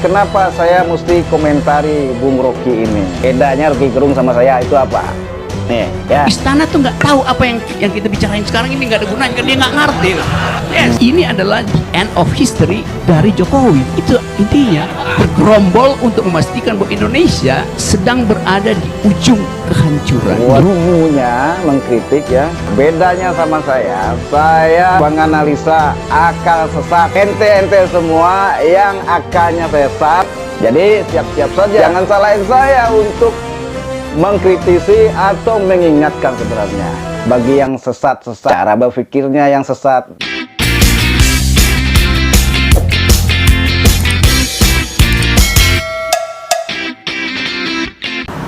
kenapa saya mesti komentari Bung Rocky ini? Bedanya Rocky Gerung sama saya itu apa? Nih, ya. Istana tuh nggak tahu apa yang kita bicarain sekarang ini, nggak ada gunanya, kan dia nggak ngerti. Yes, ini adalah the end of history dari Jokowi. Itu intinya, bergerombol untuk memastikan bahwa Indonesia sedang berada di ujung kehancuran. Dumunya mengkritik ya. Bedanya sama saya menganalisa akal sesat. Ente semua yang akalnya sesat. Jadi siap-siap saja. Jangan salahin saya untuk mengkritisi atau mengingatkan sebenarnya. Bagi yang sesat-sesat, cara berpikirnya yang sesat.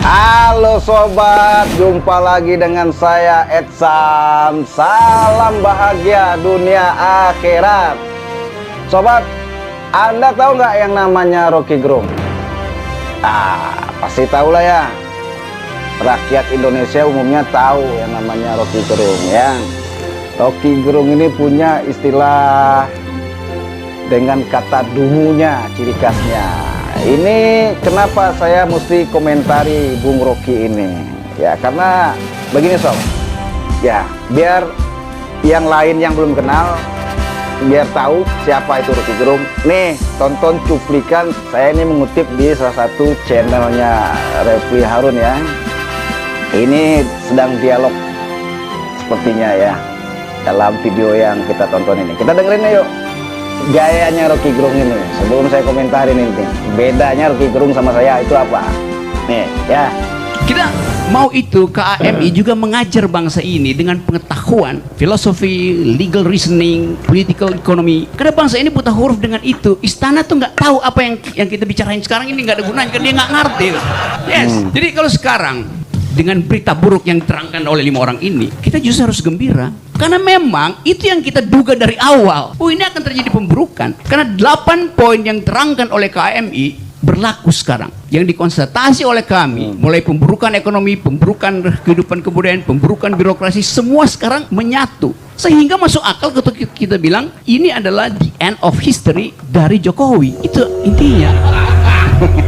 Halo sobat, jumpa lagi dengan saya Edsam. Salam bahagia dunia akhirat. Sobat, Anda tahu nggak yang namanya Rocky Gerung? Pasti tahu lah ya. Rakyat Indonesia umumnya tahu yang namanya Rocky Gerung ya. Rocky Gerung ini punya istilah dengan kata dumunya, ciri khasnya. Ini kenapa saya mesti komentari Bung Rocky ini ya, karena begini sob ya, biar yang lain yang belum kenal biar tahu siapa itu Rocky Gerung. Nih, tonton cuplikan saya ini mengutip di salah satu channelnya Refli Harun ya. Ini sedang dialog sepertinya ya dalam video yang kita tonton ini. Kita dengerin yuk gayanya Rocky Gerung ini sebelum saya komentarin ini. Bedanya Rocky Gerung sama saya itu apa? Nih ya. Kita mau itu KAMI juga mengajar bangsa ini dengan pengetahuan filosofi, legal reasoning, political economy. Karena bangsa ini buta huruf dengan itu. Istana tuh nggak tahu apa yang kita bicarain sekarang ini, nggak ada gunanya, kan dia nggak ngerti. Yes. Jadi kalau sekarang dengan berita buruk yang diterangkan oleh 5 orang ini, kita justru harus gembira. Karena memang itu yang kita duga dari awal. Ini akan terjadi pemburukan. Karena 8 poin yang diterangkan oleh KMI berlaku sekarang. Yang dikonstatasi oleh kami, mulai pemburukan ekonomi, pemburukan kehidupan kebudayaan, pemburukan birokrasi, semua sekarang menyatu. Sehingga masuk akal ketika kita bilang, ini adalah the end of history dari Jokowi. Itu intinya.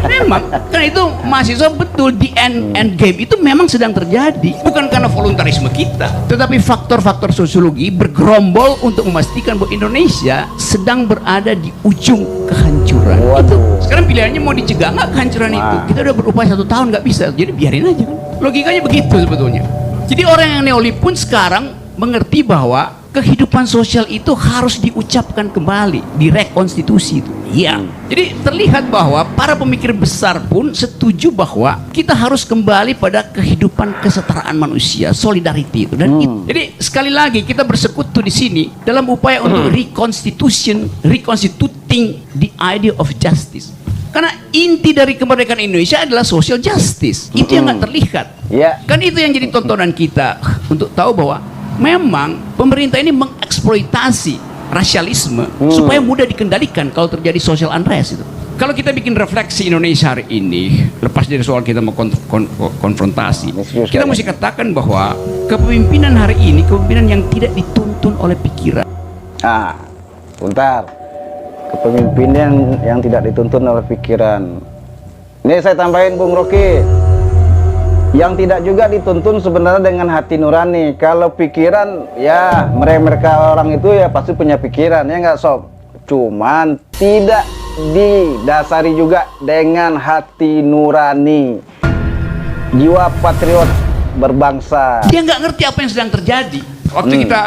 Memang, karena itu mahasiswa betul di end game itu memang sedang terjadi, bukan karena voluntarisme kita, tetapi faktor-faktor sosiologi bergerombol untuk memastikan bahwa Indonesia sedang berada di ujung kehancuran. Itu sekarang pilihannya mau dicegah nggak kehancuran itu? Kita udah berupaya 1 tahun nggak bisa, jadi biarin aja kan. Logikanya begitu sebetulnya. Jadi orang yang neolib pun sekarang mengerti bahwa kehidupan sosial itu harus diucapkan kembali, direkonstitusi itu. Iya. Jadi terlihat bahwa para pemikir besar pun setuju bahwa kita harus kembali pada kehidupan kesetaraan manusia, solidarity itu dan itu. Jadi sekali lagi kita bersekutu di sini dalam upaya untuk reconstituting the idea of justice. Karena inti dari kemerdekaan Indonesia adalah social justice. Itu yang nggak terlihat. Kan itu yang jadi tontonan kita untuk tahu bahwa memang pemerintah ini mengeksploitasi rasialisme supaya mudah dikendalikan kalau terjadi social unrest itu. Kalau kita bikin refleksi Indonesia hari ini, lepas dari soal kita mau konfrontasi, kita mesti katakan bahwa kepemimpinan hari ini kepemimpinan yang tidak dituntun oleh pikiran. Bentar. Kepemimpinan yang tidak dituntun oleh pikiran. Ini saya tambahin Bung Rocky. Yang tidak juga dituntun sebenarnya dengan hati nurani. Kalau pikiran ya mereka orang itu ya pasti punya pikiran ya nggak sob. Cuman tidak didasari juga dengan hati nurani, jiwa patriot berbangsa. Dia nggak ngerti apa yang sedang terjadi. Waktu kita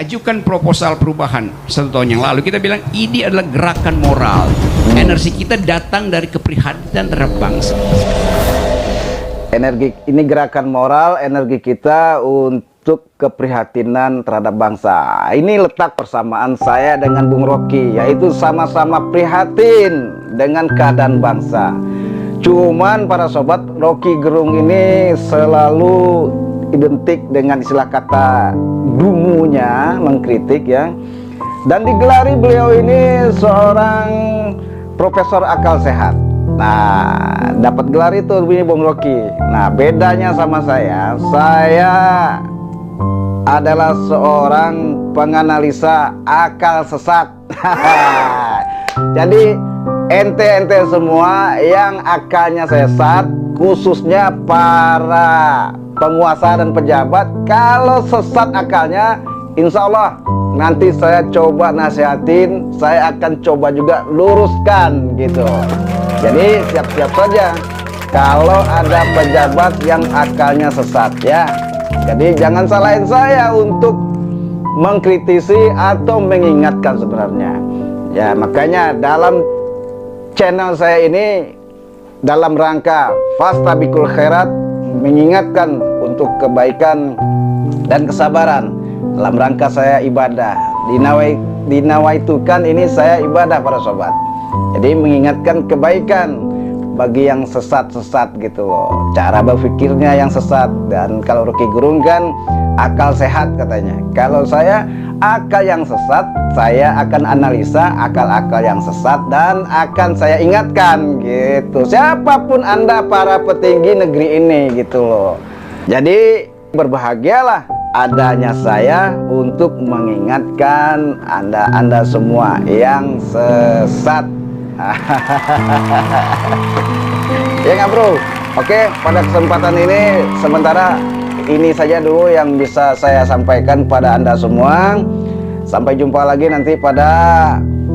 ajukan proposal perubahan 1 tahun yang lalu, kita bilang ini adalah gerakan moral. Energi kita datang dari keprihatinan terhadap bangsa. Energi ini gerakan moral, energi kita untuk keprihatinan terhadap bangsa. Ini letak persamaan saya dengan Bung Rocky, yaitu sama-sama prihatin dengan keadaan bangsa. Cuman para sobat, Rocky Gerung ini selalu identik dengan istilah kata dumunya, mengkritik ya. Dan digelari beliau ini seorang profesor akal sehat. Nah, dapat gelar itu ini Bung Rocky. Nah, bedanya sama saya adalah seorang penganalisa akal sesat. Jadi ente-ente semua yang akalnya sesat, khususnya para penguasa dan pejabat, kalau sesat akalnya, insya Allah nanti saya coba nasihatin, saya akan coba juga luruskan gitu. Jadi siap-siap saja kalau ada pejabat yang akalnya sesat ya. Jadi jangan salahin saya untuk mengkritisi atau mengingatkan sebenarnya. Ya makanya dalam channel saya ini dalam rangka Fastabiqul Khairat, mengingatkan untuk kebaikan dan kesabaran dalam rangka saya ibadah. Dinawaitukan ini saya ibadah para sobat. Jadi mengingatkan kebaikan bagi yang sesat-sesat gitu loh, cara berpikirnya yang sesat. Dan kalau Rocky Gerung kan akal sehat katanya. Kalau saya akal yang sesat, saya akan analisa akal-akal yang sesat dan akan saya ingatkan gitu. Siapapun Anda para petinggi negeri ini gitu loh. Jadi berbahagialah adanya saya untuk mengingatkan Anda semua yang sesat. Ya nggak bro? Oke, pada kesempatan ini sementara ini saja dulu yang bisa saya sampaikan pada Anda semua. Sampai jumpa lagi nanti pada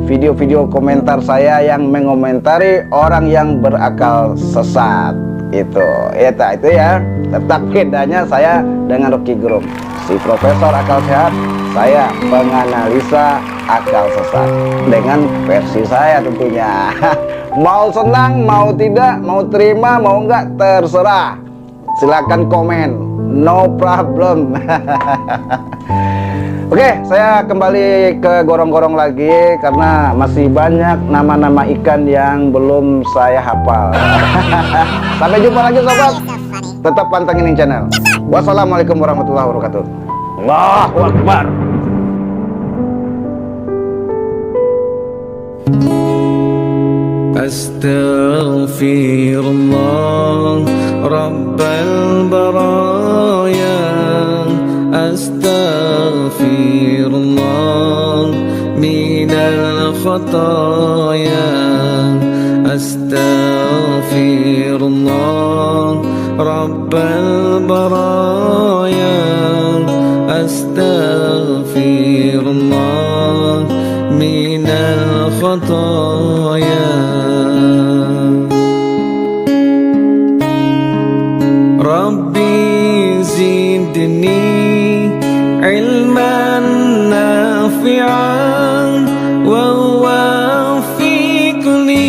video-video komentar saya yang mengomentari orang yang berakal sesat. Itu ya. Tetap bedanya saya dengan Rocky Gerung, si Profesor Akal Sehat, saya penganalisa akal sesat dengan versi saya tentunya. Mau senang, mau tidak, mau terima, mau enggak, terserah. Silakan komen, no problem. Oke, saya kembali ke gorong-gorong lagi karena masih banyak nama-nama ikan yang belum saya hafal. Sampai jumpa lagi sobat. Tetap pantengin channel. Wassalamualaikum warahmatullahi wabarakatuh. Allahu Akbar. Astaghfirullah Rabbal baraya, astaghfirullah minal khataya, astaghfirullah Rabbal baraya, astaghfirullah minal khataya. Rabbi zidni ilman nafi'an wa wafiqni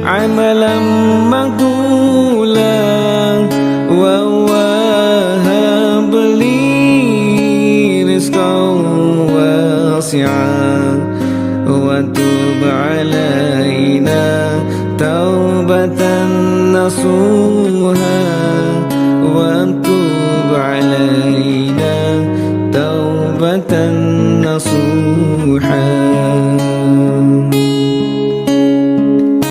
amalan maqbulan wa wahabli rizqan wasi'an wa tub alaina taubatan nasuha wa tub alaina